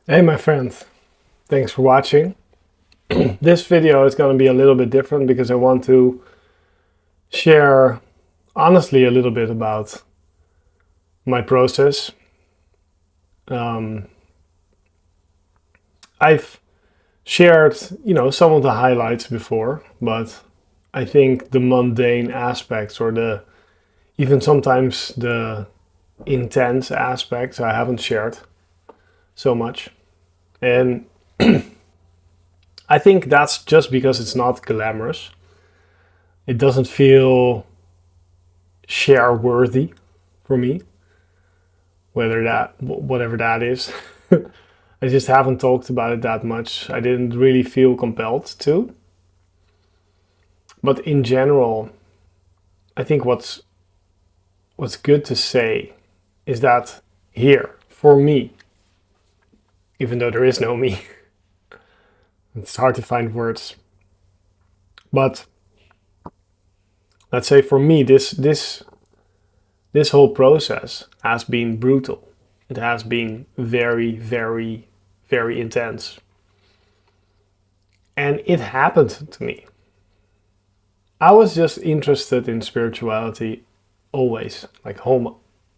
Hey my friend, thanks for watching. This video is going to be a little bit different because I want to share honestly a little bit about my process. Um, I've shared, some of the highlights before, but I think the mundane aspects or the even sometimes the intense aspects I haven't shared so much. And I think that's just because it's not glamorous. It doesn't feel share worthy for me, whatever that is. I just haven't talked about it that much. I didn't really feel compelled to. But in general, I think what's good to say is that here, for me, even though there is no me, it's hard to find words. But let's say for me, this whole process has been brutal. It has been very, very, very intense. And it happened to me. I was just interested in spirituality always, like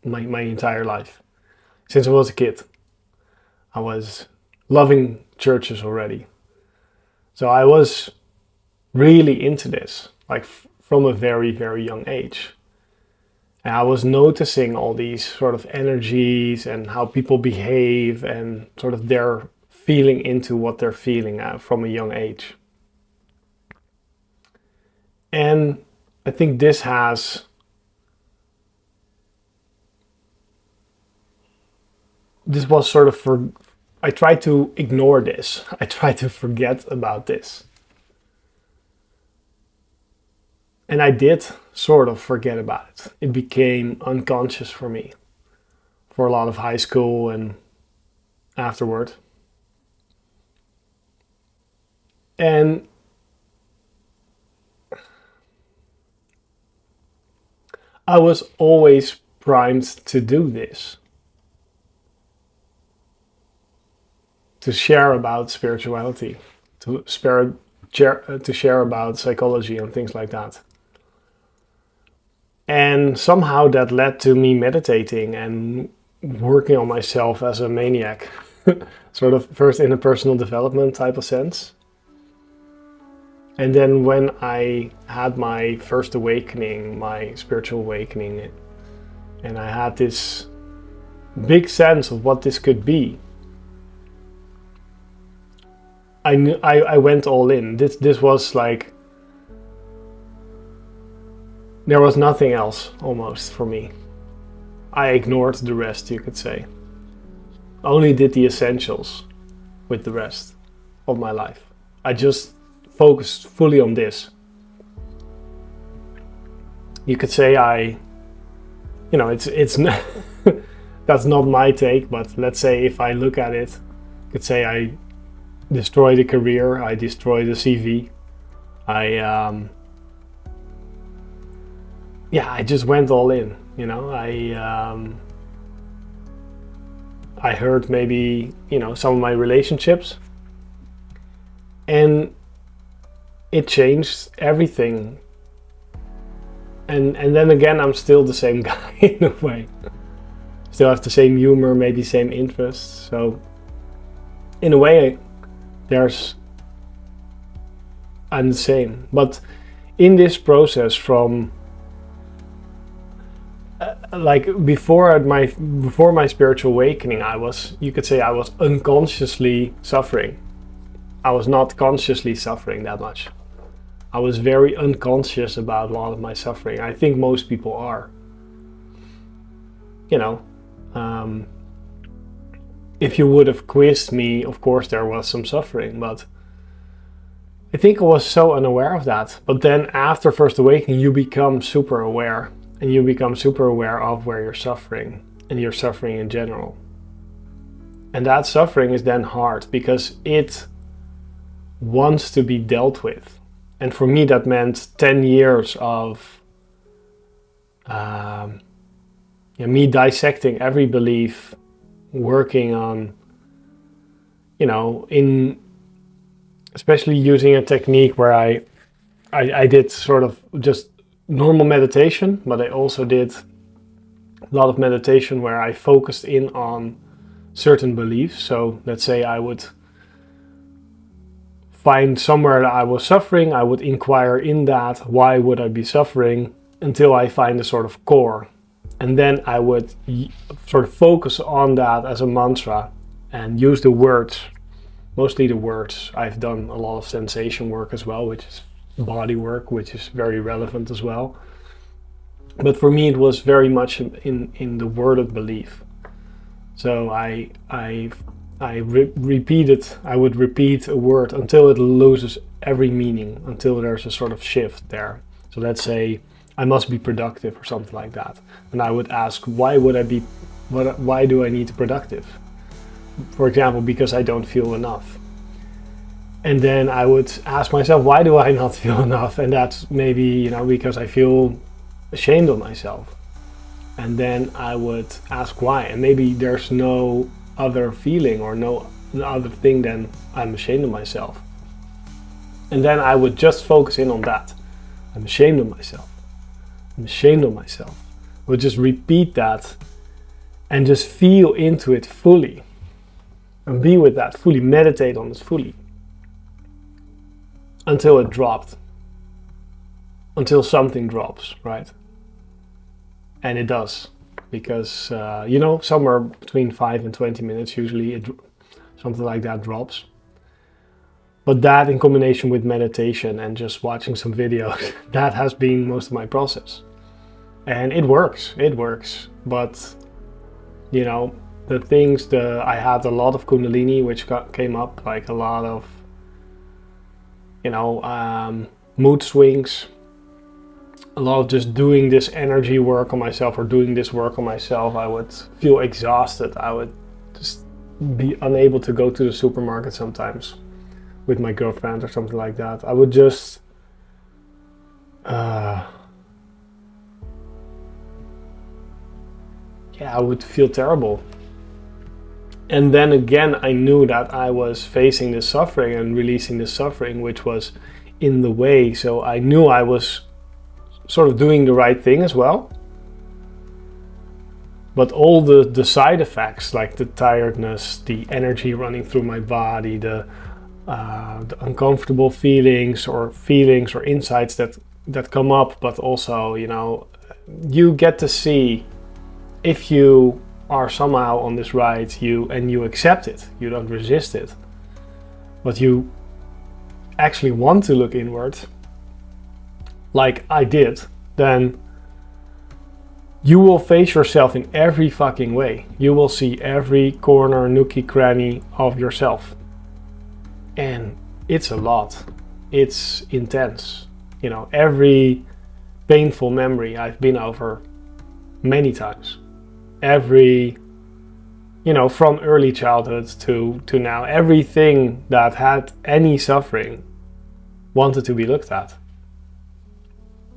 my entire life. Since I was a kid, I was loving churches already. So I was really into this, like from a very, very young age. And I was noticing all these sort of energies and how people behave and sort of their feeling into what they're feeling from a young age. And I think this was sort of I tried to ignore this. I tried to forget about this. And I did sort of forget about it. It became unconscious for me for a lot of high school and afterward. And I was always primed to do this, to share about spirituality, to share about psychology and things like that. And somehow that led to me meditating and working on myself as a maniac, sort of first in a personal development type of sense. And then when I had my first awakening, my spiritual awakening, and I had this big sense of what this could be, I went all in. This was like, there was nothing else almost for me. I ignored the rest, you could say. Only did the essentials with the rest of my life. I just focused fully on this. You could say it's that's not my take, but let's say if I look at it, I could say I destroyed a career, I destroyed a CV, I just went all in. I hurt maybe some of my relationships, and it changed everything. And then again, I'm still the same guy in a way. Still have the same humor, maybe same interests. So in a way, I'm the same. But in this process, from like before my spiritual awakening, you could say I was unconsciously suffering. I was not consciously suffering that much. I was very unconscious about a lot of my suffering. I think most people are. If you would have quizzed me, of course there was some suffering, but I think I was so unaware of that. But then after first awakening, you become super aware, and you become super aware of where you're suffering, and you're suffering in general. And that suffering is then hard because it wants to be dealt with. And for me, that meant 10 years of me dissecting every belief, working on in especially using a technique where I did sort of just normal meditation, but I also did a lot of meditation where I focused in on certain beliefs. So let's say I would find somewhere that I was suffering, I would inquire in that, why would I be suffering, until I find a sort of core. And then I would sort of focus on that as a mantra and use the words, mostly the words. I've done a lot of sensation work as well, which is body work, which is very relevant as well. But for me, it was very much in the worded belief. So I would repeat a word until it loses every meaning, until there's a sort of shift there. So let's say I must be productive or something like that. And I would ask, why do I need to be productive? For example, because I don't feel enough. And then I would ask myself, why do I not feel enough? And that's maybe, because I feel ashamed of myself. And then I would ask why. And maybe there's no other feeling or no other thing than I'm ashamed of myself. And then I would just focus in on that. I'm ashamed of myself. I'm ashamed of myself. I would just repeat that and just feel into it fully. And be with that fully, meditate on it fully. Until it dropped. Until something drops, right? And it does. Because, somewhere between 5 and 20 minutes, usually something like that drops. But that in combination with meditation and just watching some videos, that has been most of my process. And it works. But, the things, I had a lot of Kundalini, which came up, like a lot of, mood swings. A lot of just doing this energy work on myself or doing this work on myself. I would feel exhausted. I would just be unable to go to the supermarket sometimes with my girlfriend or something like that. I would just I would feel terrible. And then again, I knew that I was facing this suffering and releasing this suffering, which was in the way. So I knew I was sort of doing the right thing as well. But all the side effects, like the tiredness, the energy running through my body, the uncomfortable feelings or insights that come up, but also, you get to see if you are somehow on this ride, you accept it, you don't resist it, but you actually want to look inward, like I did, then you will face yourself in every fucking way. You will see every corner, nookie, cranny of yourself. And it's a lot. It's intense. Every painful memory I've been over many times. Every, from early childhood to now, everything that had any suffering wanted to be looked at.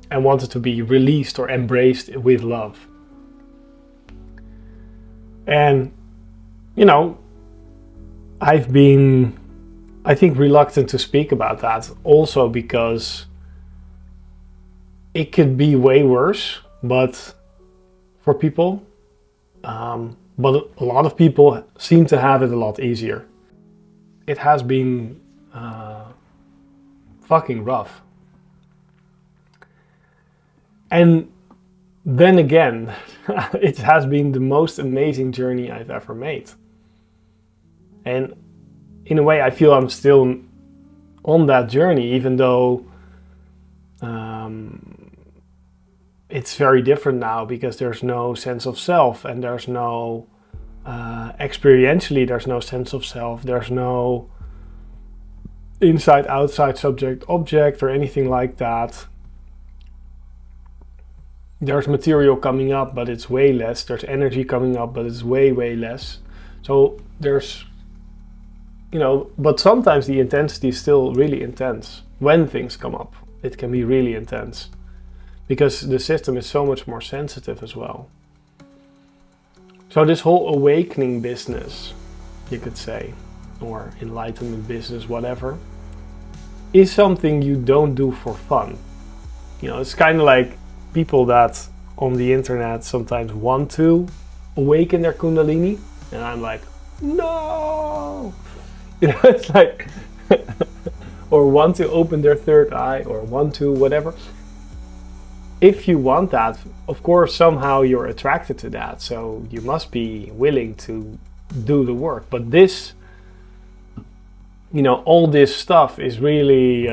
And wanted to be released or embraced with love. And, I've been, I think, reluctant to speak about that also because it could be way worse, but for people, but a lot of people seem to have it a lot easier. It has been fucking rough. And then again, it has been the most amazing journey I've ever made. And in a way, I feel I'm still on that journey, even though it's very different now because there's no sense of self and there's no, experientially, there's no sense of self. There's no inside, outside, subject, object, or anything like that. There's material coming up, but it's way less. There's energy coming up, but it's way, way less. So there's, but sometimes the intensity is still really intense. When things come up, it can be really intense. Because the system is so much more sensitive as well. So this whole awakening business, you could say, or enlightenment business, whatever, is something you don't do for fun. You know, it's kind of like people that on the internet sometimes want to awaken their kundalini, and I'm like, no! You know, it's like, or want to open their third eye, or want to whatever. If you want that, of course, somehow you're attracted to that, so you must be willing to do the work. But this, you know, all this stuff is really,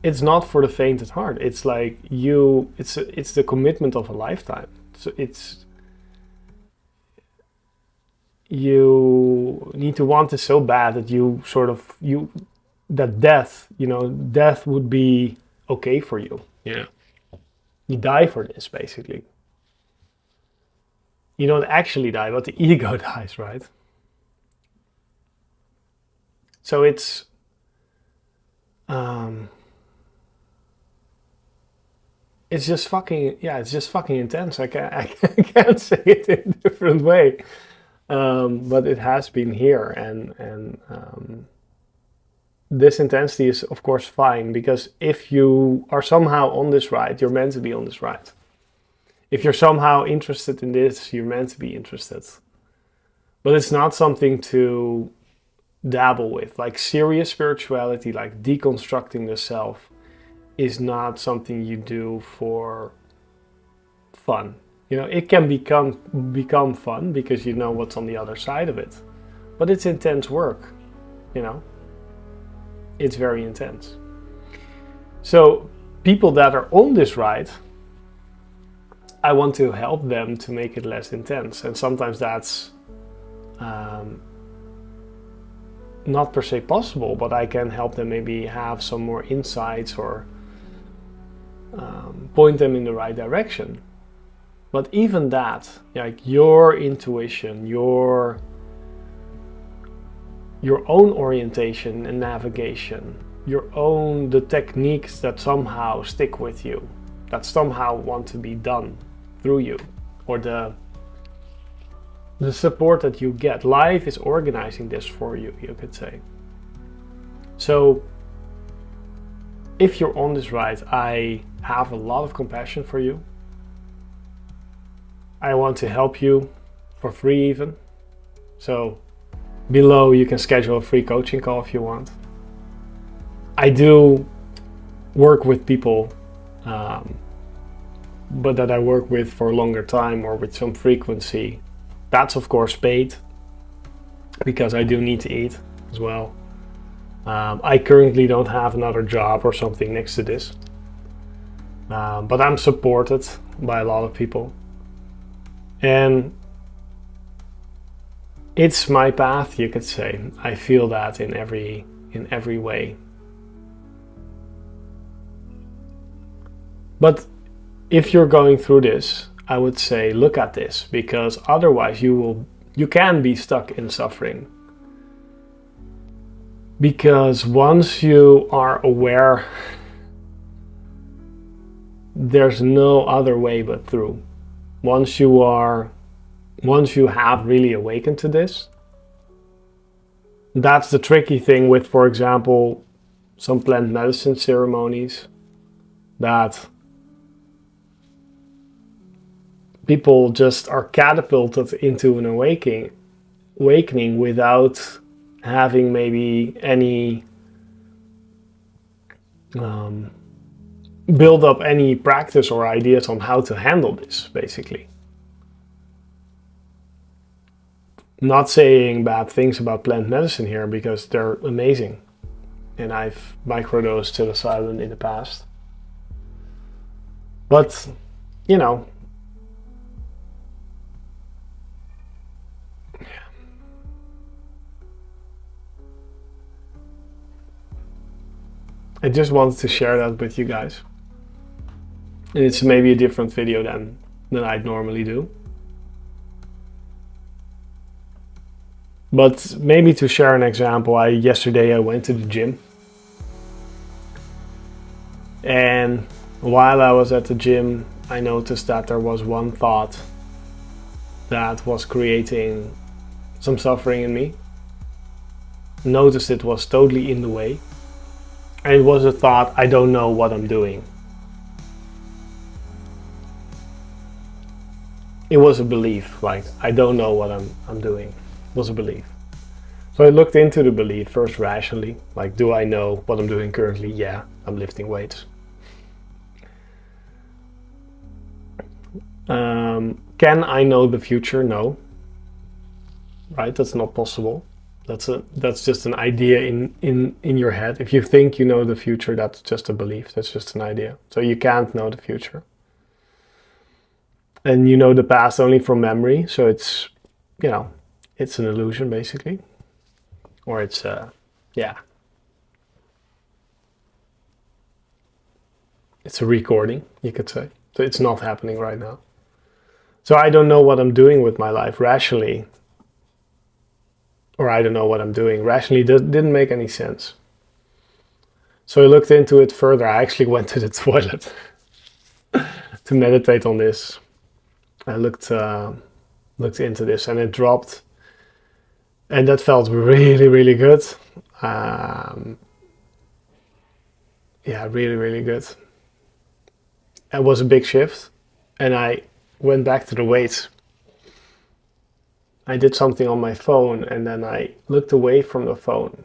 it's not for the faint at heart. It's like it's the commitment of a lifetime. So you need to want it so bad that that death, you know, death would be okay for you. Yeah. You die for this, basically. You don't actually die, but the ego dies, right? So it's just fucking, yeah, it's just fucking intense. I can't say it in a different way. But it has been here, and this intensity is of course fine, because if you are somehow on this ride, you're meant to be on this ride. If you're somehow interested in this, you're meant to be interested. But it's not something to dabble with. Like serious spirituality, like deconstructing the self, is not something you do for fun. You know, it can become fun because you know what's on the other side of it. But it's intense work, you know. It's very intense. So people that are on this ride, I want to help them to make it less intense. And sometimes that's not per se possible, but I can help them maybe have some more insights, or point them in the right direction. But even that, like your intuition, your own orientation and navigation, the techniques that somehow stick with you, that somehow want to be done through you, or the support that you get. Life is organizing this for you, you could say. So if you're on this ride, I have a lot of compassion for you. I want to help you for free even. So below you can schedule a free coaching call if you want. I do work with people, but that I work with for a longer time or with some frequency. That's of course paid, because I do need to eat as well. I currently don't have another job or something next to this, but I'm supported by a lot of people. And it's my path, you could say. I feel that in every way. But if you're going through this, I would say look at this, because otherwise you can be stuck in suffering. Because once you are aware, there's no other way but through. Once you have really awakened to this, that's the tricky thing with, for example, some plant medicine ceremonies, that people just are catapulted into an awakening without having maybe any build up any practice or ideas on how to handle this, basically. Not saying bad things about plant medicine here, because they're amazing, and I've microdosed psilocybin in the past. But, you know, I just wanted to share that with you guys. And it's maybe a different video than I'd normally do. But maybe to share an example, yesterday I went to the gym. And while I was at the gym, I noticed that there was one thought that was creating some suffering in me. Noticed it was totally in the way. And it was a thought, I don't know what I'm doing. It was a belief, like, I don't know what I'm doing. It was a belief. So I looked into the belief first rationally, like, do I know what I'm doing currently? Yeah, I'm lifting weights. Can I know the future? No. Right? That's not possible. That's just an idea in your head. If you think you know the future, that's just a belief. That's just an idea. So you can't know the future. And you know the past only from memory. So it's, it's an illusion basically. Or it's, it's a recording, you could say. So it's not happening right now. So I don't know what I'm doing with my life rationally. Or I don't know what I'm doing. Rationally didn't make any sense. So I looked into it further. I actually went to the toilet to meditate on this. I looked into this and it dropped. And that felt really, really good. Really, really good. It was a big shift. And I went back to the weights. I did something on my phone and then I looked away from the phone.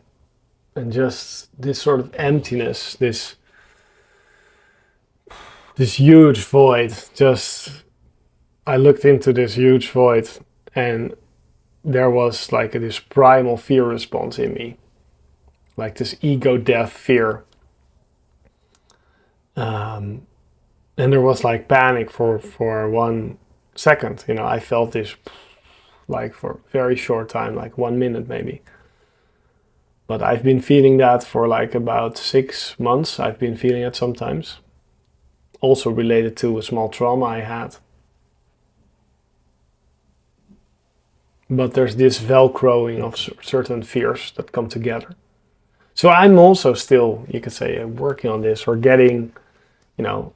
And just this sort of emptiness, this huge void, I looked into this huge void and there was like this primal fear response in me. Like this ego death fear. And there was like panic for 1 second. I felt this like for a very short time, like 1 minute maybe. But I've been feeling that for like about 6 months. I've been feeling it sometimes. Also related to a small trauma I had. But there's this velcroing of certain fears that come together. So I'm also still, you could say, working on this or getting,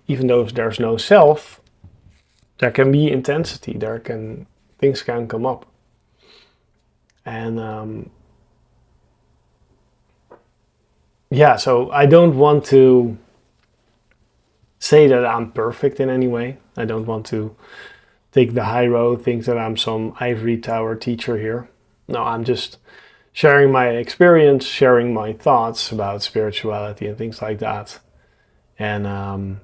even though there's no self, there can be intensity. Things can come up. And so I don't want to say that I'm perfect in any way. I don't want to take the high road, think that I'm some ivory tower teacher here. No, I'm just sharing my experience, sharing my thoughts about spirituality and things like that. And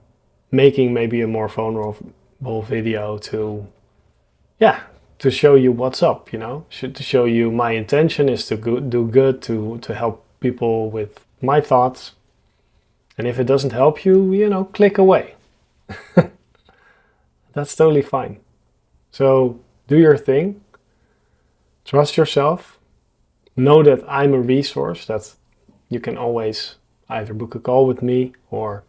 making maybe a more vulnerable video to show you what's up, to show you my intention is to do good, to help people with my thoughts. And if it doesn't help you, click away. That's totally fine. So do your thing. Trust yourself. Know that I'm a resource, that you can always either book a call with me or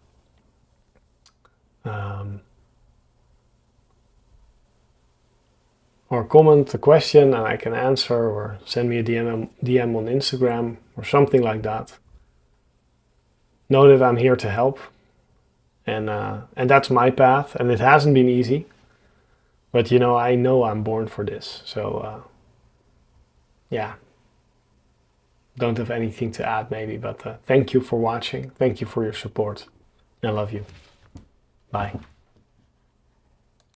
comment a question and I can answer, or send me a DM on Instagram or something like that. Know that I'm here to help. And that's my path, and it hasn't been easy. But I know I'm born for this. So don't have anything to add maybe, but thank you for watching. Thank you for your support. I love you. Bye.